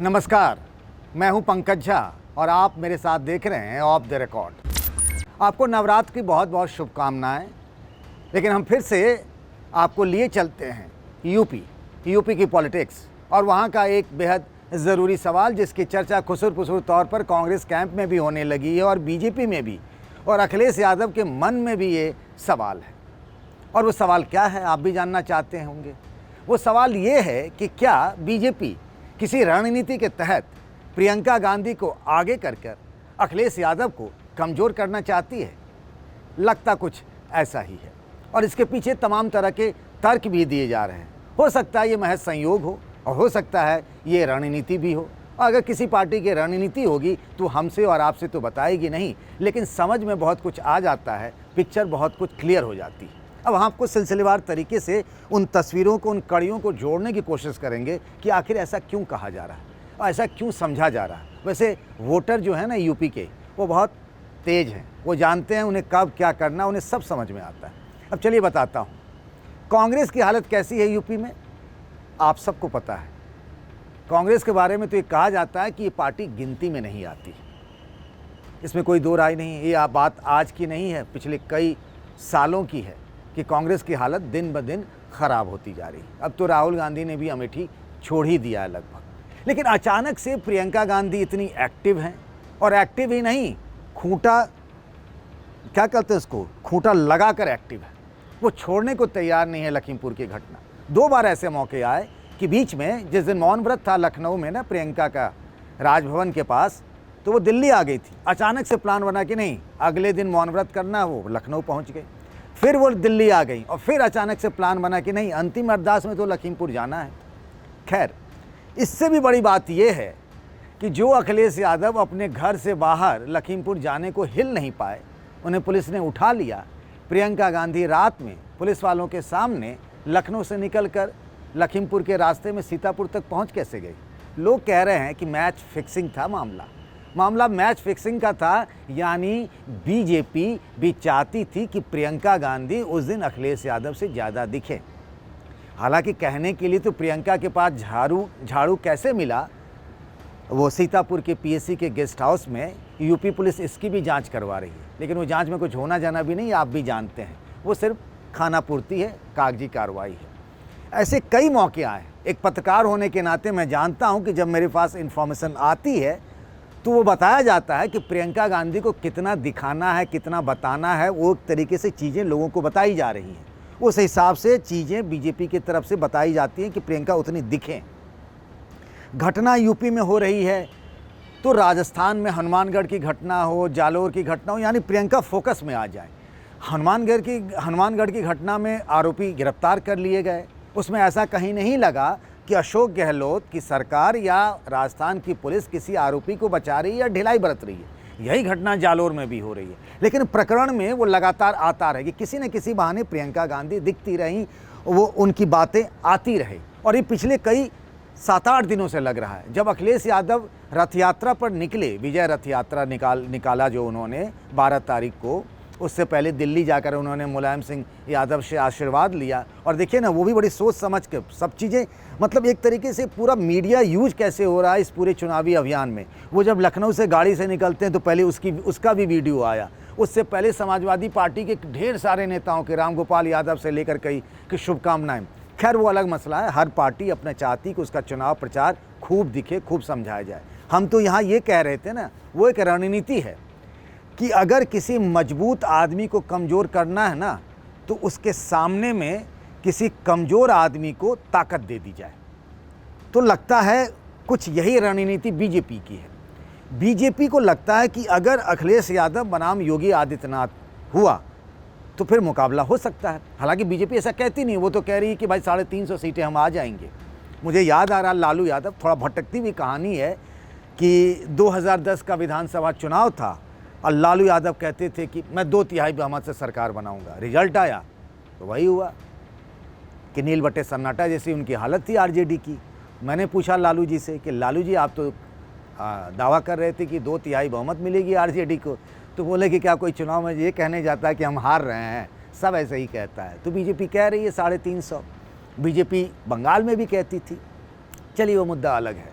नमस्कार, मैं हूं पंकज झा और आप मेरे साथ देख रहे हैं ऑफ द रिकॉर्ड। आपको नवरात्र की बहुत बहुत शुभकामनाएं। लेकिन हम फिर से आपको लिए चलते हैं यूपी की पॉलिटिक्स और वहां का एक बेहद ज़रूरी सवाल जिसकी चर्चा खुसुर-पुसुर तौर पर कांग्रेस कैंप में भी होने लगी है और बीजेपी में भी, और अखिलेश यादव के मन में भी ये सवाल है। और वो सवाल क्या है, आप भी जानना चाहते होंगे। वो सवाल ये है कि क्या बीजेपी किसी रणनीति के तहत प्रियंका गांधी को आगे कर अखिलेश यादव को कमज़ोर करना चाहती है। लगता कुछ ऐसा ही है और इसके पीछे तमाम तरह के तर्क भी दिए जा रहे हैं। हो सकता है ये महज संयोग हो और हो सकता है ये रणनीति भी हो। और अगर किसी पार्टी की रणनीति होगी तो हमसे और आपसे तो बताएगी नहीं, लेकिन समझ में बहुत कुछ आ जाता है, पिक्चर बहुत कुछ क्लियर हो जाती है। अब हम आपको सिलसिलेवार तरीके से उन तस्वीरों को, उन कड़ियों को जोड़ने की कोशिश करेंगे कि आखिर ऐसा क्यों कहा जा रहा है और ऐसा क्यों समझा जा रहा है। वैसे वोटर जो है ना यूपी के, वो बहुत तेज़ हैं, वो जानते हैं उन्हें कब क्या करना, उन्हें सब समझ में आता है। अब चलिए बताता हूँ कांग्रेस की हालत कैसी है यूपी में। आप सबको पता है कांग्रेस के बारे में तो ये कहा जाता है कि ये पार्टी गिनती में नहीं आती। इसमें कोई दो राय नहीं है। ये बात आज की नहीं है, पिछले कई सालों की है कि कांग्रेस की हालत दिन ब दिन ख़राब होती जा रही है। अब तो राहुल गांधी ने भी अमेठी छोड़ ही दिया है लगभग। लेकिन अचानक से प्रियंका गांधी इतनी एक्टिव हैं, और एक्टिव ही नहीं, खूंटा क्या कहते हैं उसको, खूंटा लगा कर एक्टिव है। वो छोड़ने को तैयार नहीं है। लखीमपुर की घटना, 2 बार ऐसे मौके आए कि बीच में जिस दिन मौन व्रत था लखनऊ में ना प्रियंका का राजभवन के पास, तो वो दिल्ली आ गई थी। अचानक से प्लान बना कि नहीं अगले दिन मौन व्रत करना, वो लखनऊ पहुंच गई। फिर वो दिल्ली आ गई और फिर अचानक से प्लान बना कि नहीं अंतिम अरदास में तो लखीमपुर जाना है। खैर, इससे भी बड़ी बात यह है कि जो अखिलेश यादव अपने घर से बाहर लखीमपुर जाने को हिल नहीं पाए, उन्हें पुलिस ने उठा लिया। प्रियंका गांधी रात में पुलिस वालों के सामने लखनऊ से निकलकर लखीमपुर के रास्ते में सीतापुर तक पहुंच कैसे गई। लोग कह रहे हैं कि मैच फिक्सिंग था। मामला मैच फिक्सिंग का था, यानी बीजेपी भी चाहती थी कि प्रियंका गांधी उस दिन अखिलेश यादव से ज़्यादा दिखे। हालांकि कहने के लिए तो प्रियंका के पास झाड़ू कैसे मिला, वो सीतापुर के पीएससी के गेस्ट हाउस में यूपी पुलिस इसकी भी जांच करवा रही है। लेकिन वो जांच में कुछ होना जाना भी नहीं, आप भी जानते हैं, वो सिर्फ खाना पूर्ति है, कागजी कार्रवाई है। ऐसे कई मौके आए। एक पत्रकार होने के नाते मैं जानता हूँ कि जब मेरे पास इन्फॉर्मेशन आती है तो वो बताया जाता है कि प्रियंका गांधी को कितना दिखाना है, कितना बताना है, वो एक तरीके से चीज़ें लोगों को बताई जा रही हैं। उस हिसाब से चीज़ें बीजेपी की तरफ से बताई जाती हैं कि प्रियंका उतनी दिखें। घटना यूपी में हो रही है तो राजस्थान में हनुमानगढ़ की घटना हो, जालोर की घटना हो, यानी प्रियंका फोकस में आ जाए। हनुमानगढ़ की घटना में आरोपी गिरफ्तार कर लिए गए। उसमें ऐसा कहीं नहीं लगा कि अशोक गहलोत की सरकार या राजस्थान की पुलिस किसी आरोपी को बचा रही है या ढिलाई बरत रही है। यही घटना जालोर में भी हो रही है। लेकिन प्रकरण में वो लगातार आता रहे कि किसी न किसी बहाने प्रियंका गांधी दिखती रही, वो उनकी बातें आती रही। और ये पिछले कई 7-8 दिनों से लग रहा है। जब अखिलेश यादव रथ यात्रा पर निकले, विजय रथ यात्रा निकाला जो उन्होंने 12 तारीख को, उससे पहले दिल्ली जाकर उन्होंने मुलायम सिंह यादव से आशीर्वाद लिया। और देखिए ना, वो भी बड़ी सोच समझ के सब चीज़ें, मतलब एक तरीके से पूरा मीडिया यूज कैसे हो रहा है इस पूरे चुनावी अभियान में। वो जब लखनऊ से गाड़ी से निकलते हैं तो पहले उसका भी वीडियो आया। उससे पहले समाजवादी पार्टी के ढेर सारे नेताओं के, रामगोपाल यादव से लेकर कई की शुभकामनाएं। खैर, वो अलग मसला है। हर पार्टी अपना चाहती कि उसका चुनाव प्रचार खूब दिखे, खूब समझाया जाए। हम तो यहाँ ये कह रहे थे ना, वो एक रणनीति है कि अगर किसी मजबूत आदमी को कमज़ोर करना है ना, तो उसके सामने में किसी कमज़ोर आदमी को ताकत दे दी जाए। तो लगता है कुछ यही रणनीति बीजेपी की है। बीजेपी को लगता है कि अगर अखिलेश यादव बनाम योगी आदित्यनाथ हुआ तो फिर मुकाबला हो सकता है। हालांकि बीजेपी ऐसा कहती नहीं, वो तो कह रही है कि भाई 350 सीटें हम आ जाएंगे। मुझे याद आ रहा लालू यादव, थोड़ा भटकती हुई कहानी है कि 2010 का विधानसभा चुनाव था और लालू यादव कहते थे कि मैं 2/3 बहुमत से सरकार बनाऊंगा। रिजल्ट आया तो वही हुआ कि नील बटे सन्नाटा जैसी उनकी हालत थी आरजेडी की। मैंने पूछा लालू जी से कि लालू जी, आप तो दावा कर रहे थे कि 2/3 बहुमत मिलेगी आरजेडी को, तो बोले कि क्या कोई चुनाव में ये कहने जाता है कि हम हार रहे हैं, सब ऐसे ही कहता है। तो बीजेपी कह रही है 350। बीजेपी बंगाल में भी कहती थी। चलिए, वो मुद्दा अलग है।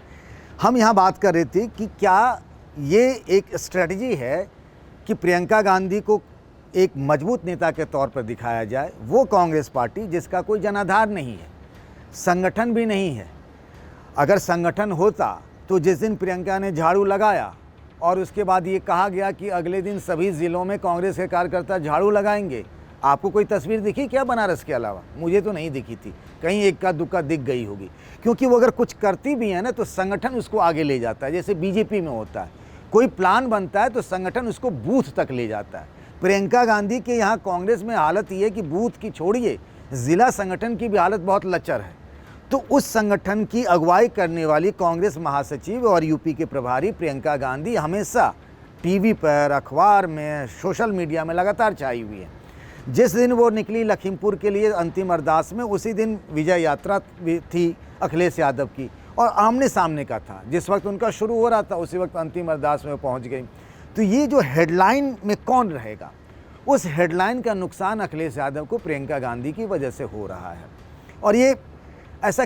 हम यहाँ बात कर रहे थे कि क्या ये एक स्ट्रेटजी है कि प्रियंका गांधी को एक मजबूत नेता के तौर पर दिखाया जाए, वो कांग्रेस पार्टी जिसका कोई जनाधार नहीं है, संगठन भी नहीं है। अगर संगठन होता तो जिस दिन प्रियंका ने झाड़ू लगाया और उसके बाद ये कहा गया कि अगले दिन सभी ज़िलों में कांग्रेस के कार्यकर्ता झाड़ू लगाएंगे, आपको कोई तस्वीर दिखी क्या बनारस के अलावा? मुझे तो नहीं दिखी थी, कहीं इक्का दुक्का दिख गई होगी। क्योंकि वो अगर कुछ करती भी है ना तो संगठन उसको आगे ले जाता है, जैसे बीजेपी में होता है, कोई प्लान बनता है तो संगठन उसको बूथ तक ले जाता है। प्रियंका गांधी के यहाँ कांग्रेस में हालत ये है कि बूथ की छोड़िए, ज़िला संगठन की भी हालत बहुत लचर है। तो उस संगठन की अगुवाई करने वाली कांग्रेस महासचिव और यूपी के प्रभारी प्रियंका गांधी हमेशा टीवी पर, अखबार में, सोशल मीडिया में लगातार छाई हुई है। जिस दिन वो निकली लखीमपुर के लिए अंतिम अरदास में, उसी दिन विजय यात्रा थी अखिलेश यादव की और आमने सामने का था। जिस वक्त उनका शुरू हो रहा था उसी वक्त अंतिम अरदास में पहुंच गई। तो ये जो हेडलाइन में कौन रहेगा, उस हेडलाइन का नुकसान अखिलेश यादव को प्रियंका गांधी की वजह से हो रहा है। और ये ऐसी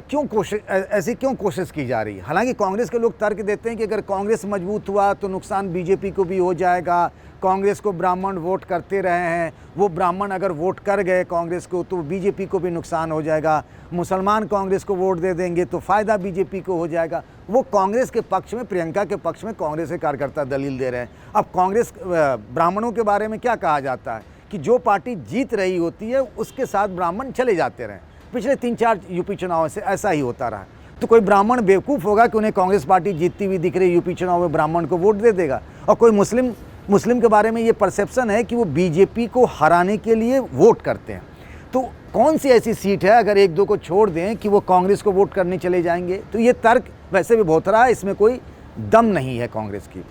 क्यों कोशिश की जा रही है? हालांकि कांग्रेस के लोग तर्क देते हैं कि अगर कांग्रेस मजबूत हुआ तो नुकसान बीजेपी को भी हो जाएगा। कांग्रेस को ब्राह्मण वोट करते रहे हैं, वो ब्राह्मण अगर वोट कर गए कांग्रेस को तो बीजेपी को भी नुकसान हो जाएगा। मुसलमान कांग्रेस को वोट दे देंगे तो फ़ायदा बीजेपी को हो जाएगा। वो कांग्रेस के पक्ष में, प्रियंका के पक्ष में कांग्रेस के कार्यकर्ता दलील दे रहे हैं। अब कांग्रेस ब्राह्मणों के बारे में क्या कहा जाता है कि जो पार्टी जीत रही होती है उसके साथ ब्राह्मण चले जाते रहे। पिछले 3-4 यूपी चुनावों से ऐसा ही होता रहा। तो कोई ब्राह्मण बेवकूफ़ होगा कि उन्हें कांग्रेस पार्टी जीतती हुई दिख रही यूपी चुनाव में, ब्राह्मण को वोट दे देगा। और कोई मुस्लिम के बारे में ये परसेप्शन है कि वो बीजेपी को हराने के लिए वोट करते हैं। तो कौन सी ऐसी सीट है अगर एक दो को छोड़ दें कि वो कांग्रेस को वोट करने चले जाएंगे? तो ये तर्क वैसे भी बहुत रहा है, इसमें कोई दम नहीं है कांग्रेस की।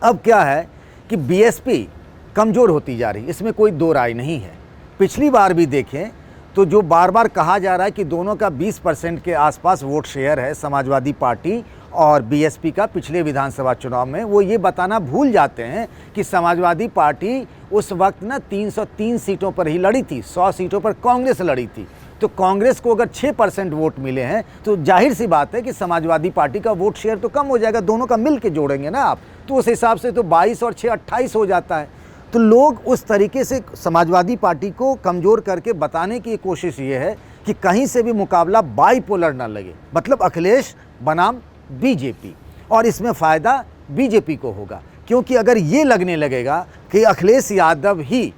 अब क्या है कि बीएसपी कमज़ोर होती जा रही, इसमें कोई दो राय नहीं है। पिछली बार भी देखें तो जो बार बार कहा जा रहा है कि दोनों का 20% के आसपास वोट शेयर है समाजवादी पार्टी और बीएसपी का पिछले विधानसभा चुनाव में, वो ये बताना भूल जाते हैं कि समाजवादी पार्टी उस वक्त ना 303 सीटों पर ही लड़ी थी, 100 सीटों पर कांग्रेस लड़ी थी। तो कांग्रेस को अगर 6% वोट मिले हैं तो जाहिर सी बात है कि समाजवादी पार्टी का वोट शेयर तो कम हो जाएगा। दोनों का मिल के जोड़ेंगे ना आप, तो उस हिसाब से तो 22 और 6 28 हो जाता है। तो लोग उस तरीके से समाजवादी पार्टी को कमज़ोर करके बताने की कोशिश ये है कि कहीं से भी मुकाबला बाईपोलर ना लगे, मतलब अखिलेश बनाम बीजेपी, और इसमें फ़ायदा बीजेपी को होगा। क्योंकि अगर ये लगने लगेगा कि अखिलेश यादव ही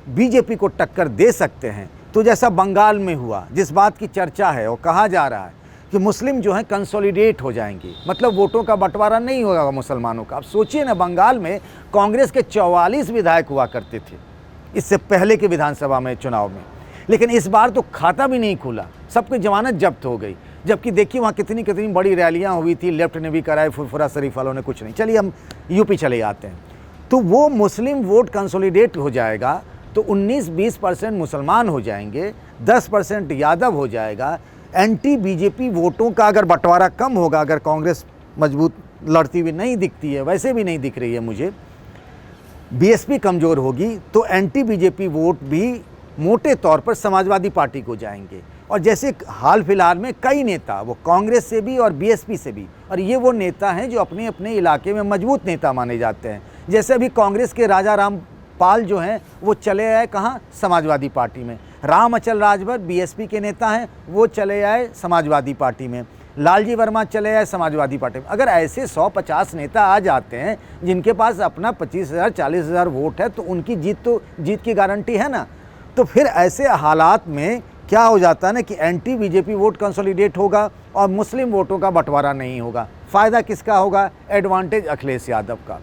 बीजेपी को टक्कर दे सकते हैं, तो जैसा बंगाल में हुआ, जिस बात की चर्चा है और कहा जा रहा है कि मुस्लिम जो हैं कंसोलिडेट हो जाएंगे, मतलब वोटों का बंटवारा नहीं होगा मुसलमानों का। अब सोचिए ना, बंगाल में कांग्रेस के 44 विधायक हुआ करते थे इससे पहले के विधानसभा में चुनाव में, लेकिन इस बार तो खाता भी नहीं खुला, सबकी जमानत जब्त हो गई। जबकि देखिए वहाँ कितनी कितनी बड़ी रैलियाँ हुई थी, लेफ्ट ने भी कराए, फुरफुरा शरीफ वालों ने कुछ नहीं। चलिए हम यूपी चले आते हैं, तो वो मुस्लिम वोट कंसोलिडेट हो जाएगा तो 19-20% मुसलमान हो जाएंगे, 10% यादव हो जाएगा। एंटी बीजेपी वोटों का अगर बंटवारा कम होगा, अगर कांग्रेस मजबूत लड़ती हुई नहीं दिखती है, वैसे भी नहीं दिख रही है मुझे, बीएसपी कमज़ोर होगी तो एंटी बीजेपी वोट भी मोटे तौर पर समाजवादी पार्टी को जाएंगे। और जैसे हाल फिलहाल में कई नेता, वो कांग्रेस से भी और बीएसपी से भी, और ये वो नेता हैं जो अपने अपने इलाके में मजबूत नेता माने जाते हैं। जैसे अभी कांग्रेस के राजा रामपाल जो हैं वो चले आए कहाँ, समाजवादी पार्टी में। राम अचल राजभर बीएसपी के नेता हैं, वो चले आए समाजवादी पार्टी में। लालजी वर्मा चले आए समाजवादी पार्टी में। अगर ऐसे 100-50 नेता आ जाते हैं जिनके पास अपना 25,000-40,000 वोट है, तो उनकी जीत की गारंटी है ना। तो फिर ऐसे हालात में क्या हो जाता है ना कि एंटी बीजेपी वोट कंसोलिडेट होगा और मुस्लिम वोटों का बंटवारा नहीं होगा। फ़ायदा किसका होगा? एडवांटेज अखिलेश यादव का।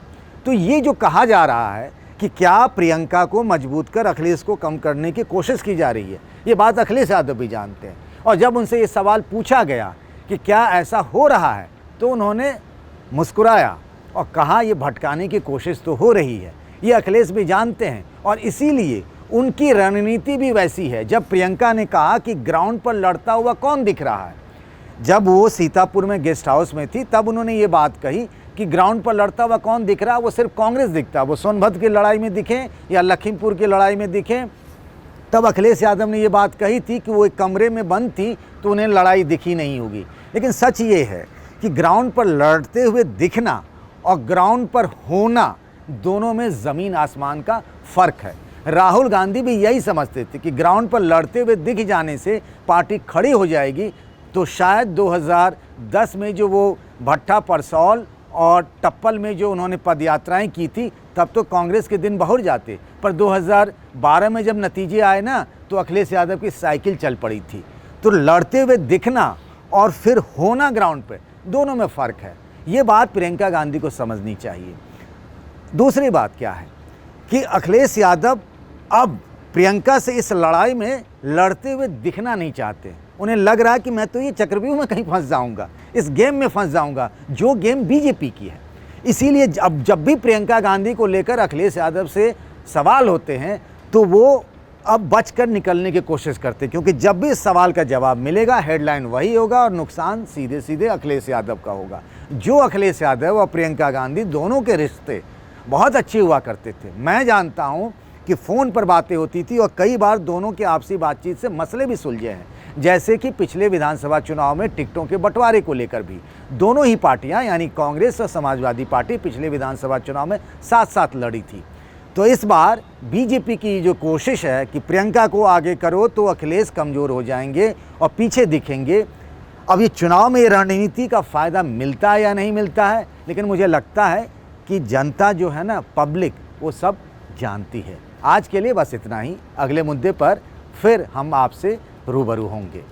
तो ये जो कहा जा रहा है कि क्या प्रियंका को मजबूत कर अखिलेश को कम करने की कोशिश की जा रही है, ये बात अखिलेश यादव भी जानते हैं। और जब उनसे ये सवाल पूछा गया कि क्या ऐसा हो रहा है, तो उन्होंने मुस्कुराया और कहा ये भटकाने की कोशिश तो हो रही है, ये अखिलेश भी जानते हैं। और इसीलिए उनकी रणनीति भी वैसी है। जब प्रियंका ने कहा कि ग्राउंड पर लड़ता हुआ कौन दिख रहा है, जब वो सीतापुर में गेस्ट हाउस में थी तब उन्होंने ये बात कही कि ग्राउंड पर लड़ता हुआ कौन दिख रहा है, वो सिर्फ कांग्रेस दिखता है। वो सोनभद्र की लड़ाई में दिखें या लखीमपुर की लड़ाई में दिखें, तब अखिलेश यादव ने ये बात कही थी कि वो एक कमरे में बंद थी तो उन्हें लड़ाई दिखी नहीं होगी। लेकिन सच ये है कि ग्राउंड पर लड़ते हुए दिखना और ग्राउंड पर होना दोनों में ज़मीन आसमान का फ़र्क है। राहुल गांधी भी यही समझते थे कि ग्राउंड पर लड़ते हुए दिख जाने से पार्टी खड़ी हो जाएगी, तो शायद 2010 में जो वो भट्टा परसौल और टप्पल में जो उन्होंने पदयात्राएं की थी, तब तो कांग्रेस के दिन बहुर जाते। पर 2012 में जब नतीजे आए ना, तो अखिलेश यादव की साइकिल चल पड़ी थी। तो लड़ते हुए दिखना और फिर होना ग्राउंड पे, दोनों में फ़र्क है। ये बात प्रियंका गांधी को समझनी चाहिए। दूसरी बात क्या है कि अखिलेश यादव अब प्रियंका से इस लड़ाई में लड़ते हुए दिखना नहीं चाहते। उन्हें लग रहा है कि मैं तो ये चक्रव्यूह में कहीं फंस जाऊंगा, इस गेम में फंस जाऊंगा जो गेम बीजेपी की है। इसीलिए अब जब भी प्रियंका गांधी को लेकर अखिलेश यादव से सवाल होते हैं, तो वो अब बचकर निकलने की कोशिश करते, क्योंकि जब भी इस सवाल का जवाब मिलेगा, हेडलाइन वही होगा और नुकसान सीधे सीधे अखिलेश यादव का होगा। जो अखिलेश यादव और प्रियंका गांधी दोनों के रिश्ते बहुत अच्छे हुआ करते थे। मैं जानता हूं कि फ़ोन पर बातें होती थी और कई बार दोनों की आपसी बातचीत से मसले भी सुलझे हैं, जैसे कि पिछले विधानसभा चुनाव में टिकटों के बंटवारे को लेकर भी दोनों ही पार्टियां यानी कांग्रेस और समाजवादी पार्टी पिछले विधानसभा चुनाव में साथ साथ लड़ी थी। तो इस बार बीजेपी की जो कोशिश है कि प्रियंका को आगे करो तो अखिलेश कमज़ोर हो जाएंगे और पीछे दिखेंगे। अब ये चुनाव में ये रणनीति का फ़ायदा मिलता है या नहीं मिलता है, लेकिन मुझे लगता है कि जनता जो है ना, पब्लिक, वो सब जानती है। आज के लिए बस इतना ही। अगले मुद्दे पर फिर हम आपसे रूबरू होंगे।